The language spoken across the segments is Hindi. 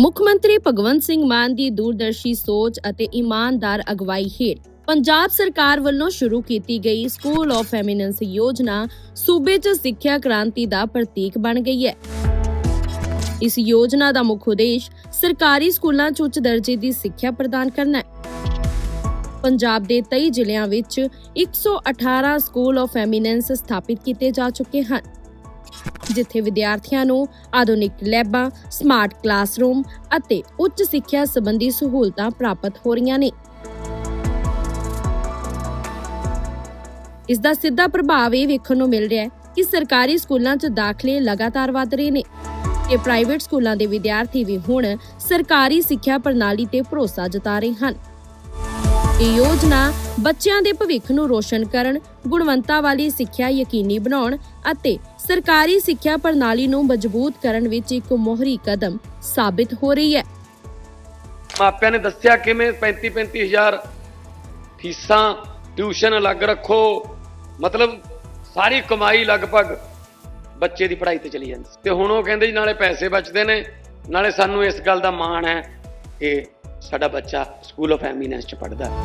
ਮੁੱਖ ਮੰਤਰੀ ਭਗਵੰਤ ਸਿੰਘ ਮਾਨ ਦੀ ਦੂਰਦਰਸ਼ੀ ਸੋਚ ਅਤੇ ਇਮਾਨਦਾਰ ਅਗਵਾਈ ਹੇਠ ਪੰਜਾਬ ਸਰਕਾਰ ਵੱਲੋਂ ਸ਼ੁਰੂ ਕੀਤੀ ਗਈ ਸਕੂਲ ਆਫ ਐਮੀਨੈਂਸ ਯੋਜਨਾ ਸੂਬੇ 'ਚ ਸਿੱਖਿਆ ਕ੍ਰਾਂਤੀ ਦਾ ਪ੍ਰਤੀਕ ਬਣ ਗਈ ਹੈ। ਇਸ ਯੋਜਨਾ ਦਾ ਮੁੱਖ ਉਦੇਸ਼ ਸਰਕਾਰੀ ਸਕੂਲਾਂ 'ਚ ਉੱਚ ਦਰਜੇ ਦੀ ਸਿੱਖਿਆ ਪ੍ਰਦਾਨ ਕਰਨਾ ਹੈ। ਪੰਜਾਬ ਦੇ 23 ਜ਼ਿਲ੍ਹਿਆਂ ਵਿੱਚ 118 ਸਕੂਲ ਆਫ ਐਮੀਨੈਂਸ ਸਥਾਪਿਤ ਕੀਤੇ ਜਾ ਚੁੱਕੇ ਹਨ, ਜਿੱਥੇ ਵਿਦਿਆਰਥੀਆਂ ਨੂੰ ਆਧੁਨਿਕ ਲੈਬਾਂ, ਸਮਾਰਟ ਕਲਾਸਰੂਮ ਅਤੇ ਉੱਚ ਸਿੱਖਿਆ ਸੰਬੰਧੀ ਸਹੂਲਤਾਂ ਪ੍ਰਾਪਤ ਹੋ ਰਹੀਆਂ ਨੇ। ਇਸ ਦਾ ਸਿੱਧਾ ਪ੍ਰਭਾਵ ਇਹ ਵੇਖਣ ਨੂੰ ਮਿਲ ਰਿਹਾ ਹੈ ਕਿ ਸਰਕਾਰੀ ਸਕੂਲਾਂ 'ਚ ਦਾਖਲੇ ਲਗਾਤਾਰ ਵਧ ਰਹੇ ਨੇ ਤੇ ਪ੍ਰਾਈਵੇਟ ਸਕੂਲਾਂ ਦੇ ਵਿਦਿਆਰਥੀ ਵੀ ਹੁਣ ਸਰਕਾਰੀ ਸਿੱਖਿਆ ਪ੍ਰਣਾਲੀ ਤੇ ਭਰੋਸਾ ਜਤਾ ਰਹੇ ਹਨ। ਇਹ ਯੋਜਨਾ ਬੱਚਿਆਂ ਦੇ ਭਵਿੱਖ ਨੂੰ ਰੋਸ਼ਨ ਕਰਨ, ਗੁਣਵੱਤਾ ਵਾਲੀ ਸਿੱਖਿਆ ਯਕੀਨੀ ਬਣਾਉਣ ਅਤੇ ਸਰਕਾਰੀ ਸਿੱਖਿਆ ਪ੍ਰਣਾਲੀ ਨੂੰ ਮਜ਼ਬੂਤ ਕਰਨ ਵਿੱਚ ਇੱਕ ਮੋਹਰੀ ਕਦਮ ਸਾਬਿਤ ਹੋ ਰਹੀ ਹੈ। ਮਾਪਿਆਂ ਨੇ ਦੱਸਿਆ ਕਿਵੇਂ 35-35 ਹਜ਼ਾਰ ਫੀਸਾਂ, ਟਿਊਸ਼ਨ ਅਲੱਗ ਰੱਖੋ, ਮਤਲਬ ਸਾਰੀ ਕਮਾਈ ਲਗਭਗ ਬੱਚੇ ਦੀ ਪੜ੍ਹਾਈ ਤੇ ਚਲੀ ਜਾਂਦੀ ਤੇ ਹੁਣ ਉਹ ਕਹਿੰਦੇ ਜੀ ਨਾਲੇ ਪੈਸੇ ਬਚਦੇ ਨੇ, ਨਾਲੇ ਸਾਨੂੰ ਇਸ ਗੱਲ ਦਾ ਮਾਣ ਹੈ ਕਿ ਸਾਡਾ ਬੱਚਾ स्कूल ऑफ एमिनेंस च पढ़ता है।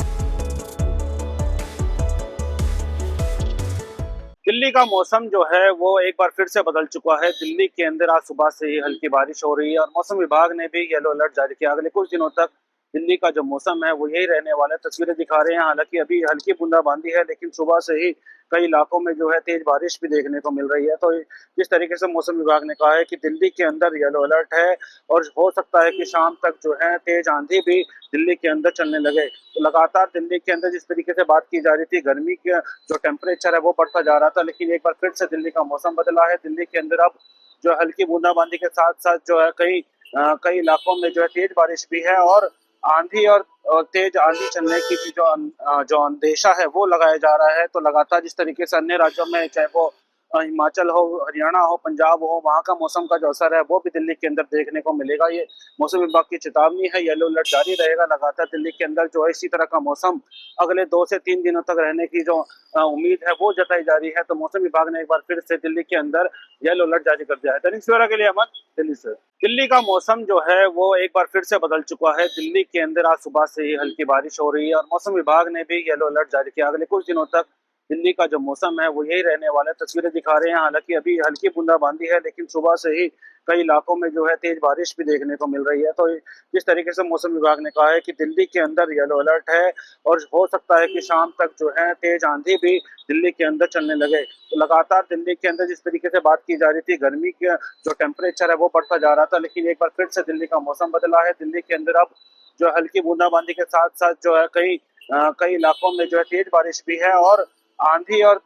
दिल्ली का मौसम जो है वो एक बार फिर से बदल चुका है। दिल्ली के अंदर आज सुबह से ही हल्की बारिश हो रही है और मौसम विभाग ने भी येलो अलर्ट जारी किया। अगले कुछ दिनों तक दिल्ली का जो मौसम है वो यही रहने वाला है। तस्वीरें दिखा रहे हैं, हालांकि अभी हल्की बूंदाबांदी है, लेकिन सुबह से ही कई इलाकों में जो है तेज बारिश भी देखने को मिल रही है। तो जिस तरीके से मौसम विभाग ने कहा है कि दिल्ली के अंदर येलो अलर्ट है और हो सकता है कि शाम तक जो है तेज आंधी भी दिल्ली के अंदर चलने लगे। तो लगातार दिल्ली के अंदर जिस तरीके से बात की जा रही थी, गर्मी का जो टेम्परेचर है वो बढ़ता जा रहा था, लेकिन एक बार फिर से दिल्ली का मौसम बदला है। दिल्ली के अंदर अब जो हल्की बूंदाबांदी के साथ साथ जो है कई इलाकों में जो है तेज बारिश भी है और आंधी और तेज आंधी चलने की भी जो अंदेशा है वो लगाया जा रहा है। तो लगातार जिस तरीके से अन्य राज्यों में, चाहे वो हिमाचल हो, हरियाणा हो, पंजाब हो, वहाँ का मौसम का जो असर है वो भी दिल्ली के अंदर देखने को मिलेगा। ये मौसम विभाग की चेतावनी है, येलो अलर्ट जारी रहेगा। लगातार दिल्ली के अंदर जो है इसी तरह का मौसम अगले 2 से 3 दिनों तक रहने की जो उम्मीद है वो जताई जा रही है। तो मौसम विभाग ने एक बार फिर से दिल्ली के अंदर येलो अलर्ट जारी कर दिया है। दैनिक सवेरा के लिए अहमद, दिल्ली से। दिल्ली का मौसम जो है वो एक बार फिर से बदल चुका है। दिल्ली के अंदर आज सुबह से ही हल्की बारिश हो रही है और मौसम विभाग ने भी येलो अलर्ट जारी किया। अगले कुछ दिनों तक दिल्ली का जो मौसम है वो यही रहने वाला है। तस्वीरें दिखा रहे हैं, हालांकि अभी हल्की बूंदाबांदी है, लेकिन सुबह से ही कई इलाकों में जो है तेज बारिश भी देखने को मिल रही है। तो जिस तरीके से मौसम विभाग ने कहा है कि दिल्ली के अंदर येलो अलर्ट है और हो सकता है कि शाम तक जो है तेज आंधी भी दिल्ली के अंदर चलने लगे। तो लगातार दिल्ली के अंदर जिस तरीके से बात की जा रही थी, गर्मी का जो टेम्परेचर है वो बढ़ता जा रहा था, लेकिन एक बार फिर से दिल्ली का मौसम बदला है। दिल्ली के अंदर अब जो हल्की बूंदाबांदी के साथ साथ जो है कई इलाकों में जो है तेज बारिश भी है और आंधी और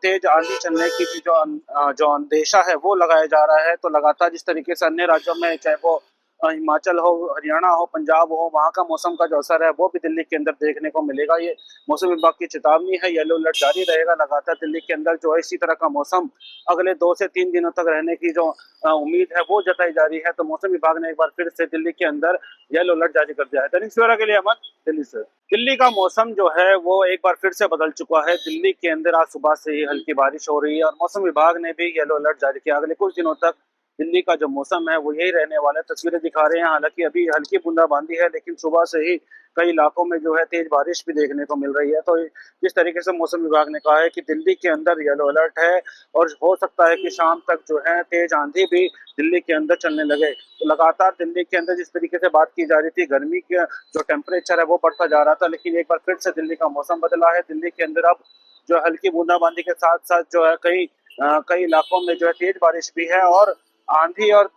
तेज आंधी चलने की भी जो अंदेशा है वो लगाया जा रहा है। तो लगातार जिस तरीके से अन्य राज्यों में, चाहे वो हिमाचल हो, हरियाणा हो, पंजाब हो, वहाँ का मौसम का जो असर है वो भी दिल्ली के अंदर देखने को मिलेगा। ये मौसम विभाग की चेतावनी है, येलो अलर्ट जारी रहेगा। लगातार दिल्ली के अंदर जो है इसी तरह का मौसम अगले 2 से 3 दिनों तक रहने की जो उम्मीद है वो जताई जा रही है। तो मौसम विभाग ने एक बार फिर से दिल्ली के अंदर येलो अलर्ट जारी कर दिया है। दैनिक सवेरा के लिए अहमद, दिल्ली से। दिल्ली का मौसम जो है वो एक बार फिर से बदल चुका है। दिल्ली के अंदर आज सुबह से ही हल्की बारिश हो रही है और मौसम विभाग ने भी येलो अलर्ट जारी किया। अगले कुछ दिनों तक दिल्ली का जो मौसम है वो यही रहने वाला है। तस्वीरें दिखा रहे हैं, हालांकि अभी हल्की बूंदाबांदी है, लेकिन सुबह से ही कई इलाकों में जो है तेज बारिश भी देखने को मिल रही है। तो जिस तरीके से मौसम विभाग ने कहा है कि दिल्ली के अंदर येलो अलर्ट है और हो सकता है कि शाम तक जो है तेज आंधी भी दिल्ली के अंदर चलने लगे। तो लगातार दिल्ली के अंदर जिस तरीके से बात की जा रही थी, गर्मी का जो टेम्परेचर है वो बढ़ता जा रहा था, लेकिन एक बार फिर से दिल्ली का मौसम बदला है। दिल्ली के अंदर अब जो हल्की बूंदाबांदी के साथ साथ जो है कई इलाकों में जो है तेज बारिश भी है और आंधी और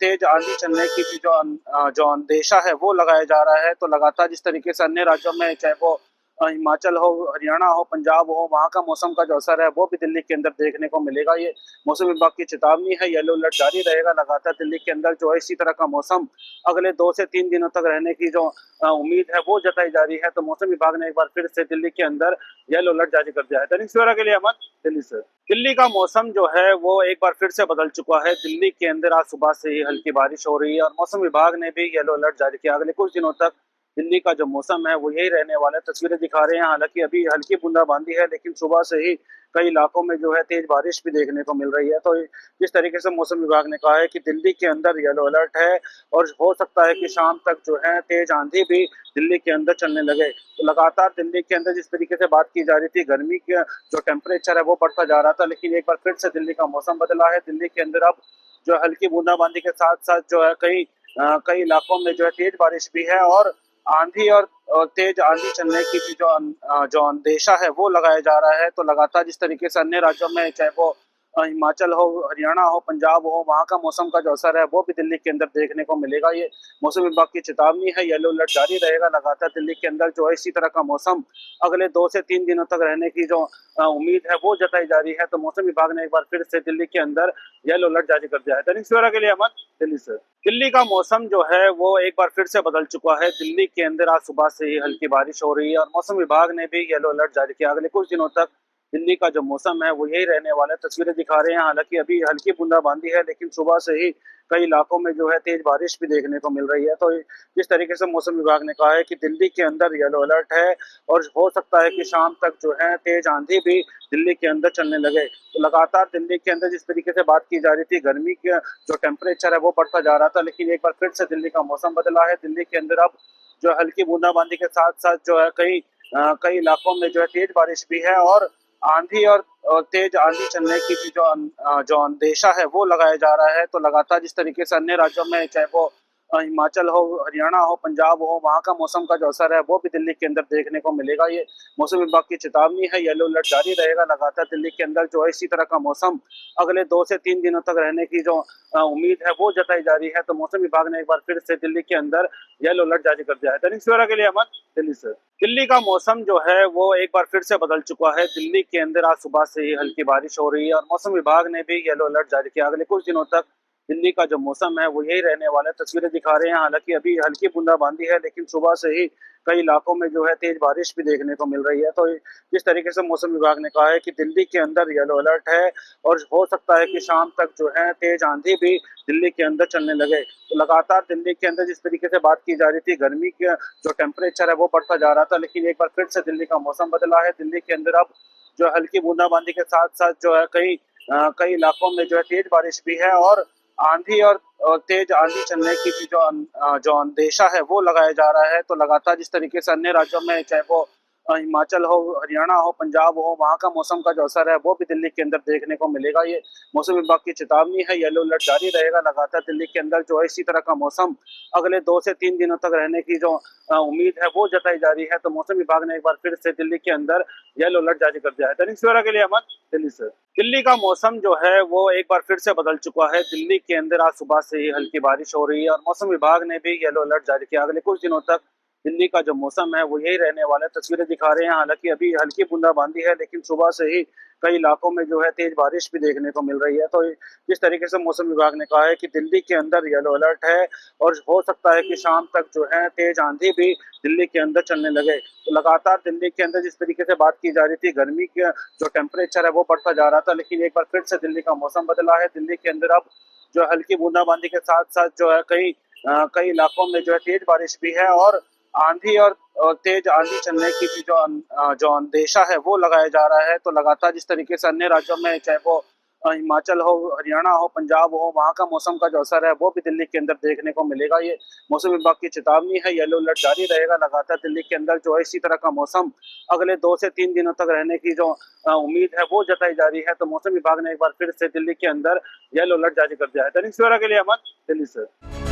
तेज आंधी चलने की भी जो अंदेशा है वो लगाया जा रहा है। तो लगातार जिस तरीके से अन्य राज्यों में, चाहे वो हिमाचल हो, हरियाणा हो, पंजाब हो, वहाँ का मौसम का जो असर है वो भी दिल्ली के अंदर देखने को मिलेगा। ये मौसम विभाग की चेतावनी है, येलो अलर्ट जारी रहेगा। लगातार दिल्ली के अंदर जो है इसी तरह का मौसम अगले 2 से 3 दिनों तक रहने की जो उम्मीद है वो जताई जा रही है। तो मौसम विभाग ने एक बार फिर से दिल्ली के अंदर येलो अलर्ट जारी कर दिया है। दैनिक सवेरा के लिए अहमद, दिल्ली से। दिल्ली का मौसम जो है वो एक बार फिर से बदल चुका है। दिल्ली के अंदर आज सुबह से ही हल्की बारिश हो रही है और मौसम विभाग ने भी येलो अलर्ट जारी किया। अगले कुछ दिनों तक दिल्ली का जो मौसम है वो यही रहने वाला है। तस्वीरें दिखा रहे हैं, हालांकि अभी हल्की बूंदाबांदी है, लेकिन सुबह से ही कई इलाकों में जो है तेज बारिश भी देखने को मिल रही है। तो जिस तरीके से मौसम विभाग ने कहा है कि दिल्ली के अंदर येलो अलर्ट है और हो सकता है कि शाम तक जो है तेज आंधी भी दिल्ली के अंदर चलने लगे। तो लगातार दिल्ली के अंदर जिस तरीके से बात की जा रही थी, गर्मी का जो टेम्परेचर है वो बढ़ता जा रहा था, लेकिन एक बार फिर से दिल्ली का मौसम बदला है। दिल्ली के अंदर अब जो हल्की बूंदाबांदी के साथ साथ जो है कई इलाकों में जो है तेज बारिश भी है और आंधी और तेज आंधी चलने की भी जो अंदेशा है वो लगाया जा रहा है। तो लगातार जिस तरीके से अन्य राज्यों में, चाहे वो हिमाचल हो, हरियाणा हो, पंजाब हो, वहाँ का मौसम का जो असर है वो भी दिल्ली के अंदर देखने को मिलेगा। ये मौसम विभाग की चेतावनी है, येलो अलर्ट जारी रहेगा लगातार दिल्ली के अंदर। जो है इसी तरह का मौसम अगले 2 से 3 दिनों तक रहने की जो उम्मीद है वो जताई जा रही है। तो मौसम विभाग ने एक बार फिर से दिल्ली के अंदर येलो अलर्ट जारी कर दिया है। दैनिक सवेरा के लिए अहमद, दिल्ली से। दिल्ली का मौसम जो है वो एक बार फिर से बदल चुका है। दिल्ली के अंदर आज सुबह से ही हल्की बारिश हो रही है और मौसम विभाग ने भी येलो अलर्ट जारी किया। अगले कुछ दिनों तक दिल्ली का जो मौसम है वो यही रहने वाला है। तस्वीरें दिखा रहे हैं, हालांकि अभी हल्की बूंदाबांदी है, लेकिन सुबह से ही कई इलाकों में जो है तेज बारिश भी देखने को मिल रही है। तो जिस तरीके से मौसम विभाग ने कहा है कि दिल्ली के अंदर येलो अलर्ट है और हो सकता है कि शाम तक जो है तेज आंधी भी दिल्ली के अंदर चलने लगे। तो लगातार दिल्ली के अंदर जिस तरीके से बात की जा रही थी, गर्मी का जो टेम्परेचर है वो बढ़ता जा रहा था, लेकिन एक बार फिर से दिल्ली का मौसम बदला है। दिल्ली के अंदर अब जो हल्की बूंदाबांदी के साथ साथ जो है कई इलाकों में जो है तेज बारिश भी है और आंधी और तेज आंधी चलने की भी जो अंदेशा है वो लगाया जा रहा है। तो लगातार जिस तरीके से अन्य राज्यों में, चाहे वो हिमाचल हो, हरियाणा हो, पंजाब हो, वहाँ का मौसम का जो असर है वो भी दिल्ली के अंदर देखने को मिलेगा। ये मौसम विभाग की चेतावनी है, येलो अलर्ट जारी रहेगा लगातार दिल्ली के अंदर। जो है इसी तरह का मौसम अगले 2 से 3 दिनों तक रहने की जो उम्मीद है वो जताई जा रही है। तो मौसम विभाग ने एक बार फिर से दिल्ली के अंदर येलो अलर्ट जारी कर दिया है। दैनिक सवेरा के लिए अहमद, दिल्ली से। दिल्ली का मौसम जो है वो एक बार फिर से बदल चुका है। दिल्ली के अंदर आज सुबह से ही हल्की बारिश हो रही है और मौसम विभाग ने भी येलो अलर्ट जारी किया। अगले कुछ दिनों तक दिल्ली का जो मौसम है वो यही रहने वाला है। तस्वीरें दिखा रहे हैं, हालांकि अभी हल्की बूंदाबांदी है, लेकिन सुबह से ही कई इलाकों में जो है तेज बारिश भी देखने को मिल रही है। तो जिस तरीके से मौसम विभाग ने कहा है कि दिल्ली के अंदर येलो अलर्ट है और हो सकता है कि शाम तक जो है तेज आंधी भी दिल्ली के अंदर चलने लगे। तो लगातार दिल्ली के अंदर जिस तरीके से बात की जा रही थी, गर्मी का जो टेम्परेचर है वो बढ़ता जा रहा था, लेकिन एक बार फिर से दिल्ली का मौसम बदला है। दिल्ली के अंदर अब जो हल्की बूंदाबांदी के साथ साथ जो है कई इलाकों में जो है तेज बारिश भी है और आंधी और तेज आंधी चलने की भी जो अंदेशा है वो लगाया जा रहा है। तो लगातार जिस तरीके से अन्य राज्यों में, चाहे वो हिमाचल हो, हरियाणा हो, पंजाब हो, वहाँ का मौसम का जो असर है वो भी दिल्ली के अंदर देखने को मिलेगा। ये मौसम विभाग की चेतावनी है, येलो अलर्ट जारी रहेगा लगातार दिल्ली के अंदर। जो है इसी तरह का मौसम अगले 2 से 3 दिनों तक रहने की जो उम्मीद है वो जताई जा रही है। तो मौसम विभाग ने एक बार फिर से दिल्ली के अंदर येलो अलर्ट जारी कर दिया है। दैनिक सवेरा के लिए अहमद, दिल्ली से। दिल्ली का मौसम जो है वो एक बार फिर से बदल चुका है। दिल्ली के अंदर आज सुबह से ही हल्की बारिश हो रही है और मौसम विभाग ने भी येलो अलर्ट जारी किया। अगले कुछ दिनों तक दिल्ली का जो मौसम है वो यही रहने वाला है। तस्वीरें दिखा रहे हैं, हालांकि अभी हल्की बूंदाबांदी है, लेकिन सुबह से ही कई इलाकों में जो है तेज बारिश भी देखने को मिल रही है। तो जिस तरीके से मौसम विभाग ने कहा है कि दिल्ली के अंदर येलो अलर्ट है और हो सकता है कि शाम तक जो है तेज आंधी भी दिल्ली के अंदर चलने लगे। तो लगातार दिल्ली के अंदर जिस तरीके से बात की जा रही थी, गर्मी का जो टेम्परेचर है वो बढ़ता जा रहा था, लेकिन एक बार फिर से दिल्ली का मौसम बदला है। दिल्ली के अंदर अब जो हल्की बूंदाबांदी के साथ साथ जो है कई इलाकों में जो है तेज बारिश भी है और आंधी और तेज आंधी चलने की भी जो अंदेशा है वो लगाया जा रहा है। तो लगातार जिस तरीके से अन्य राज्यों में, चाहे वो हिमाचल हो, हरियाणा हो, पंजाब हो, वहाँ का मौसम का जो असर है वो भी दिल्ली के अंदर देखने को मिलेगा। ये मौसम विभाग की चेतावनी है, येलो अलर्ट जारी रहेगा लगातार दिल्ली के अंदर। जो है इसी तरह का मौसम अगले 2 से 3 दिनों तक रहने की जो उम्मीद है वो जताई जा रही है। तो मौसम विभाग ने एक बार फिर से दिल्ली के अंदर येलो अलर्ट जारी कर दिया है। दैनिक सवेरा के लिए अहमद, दिल्ली से।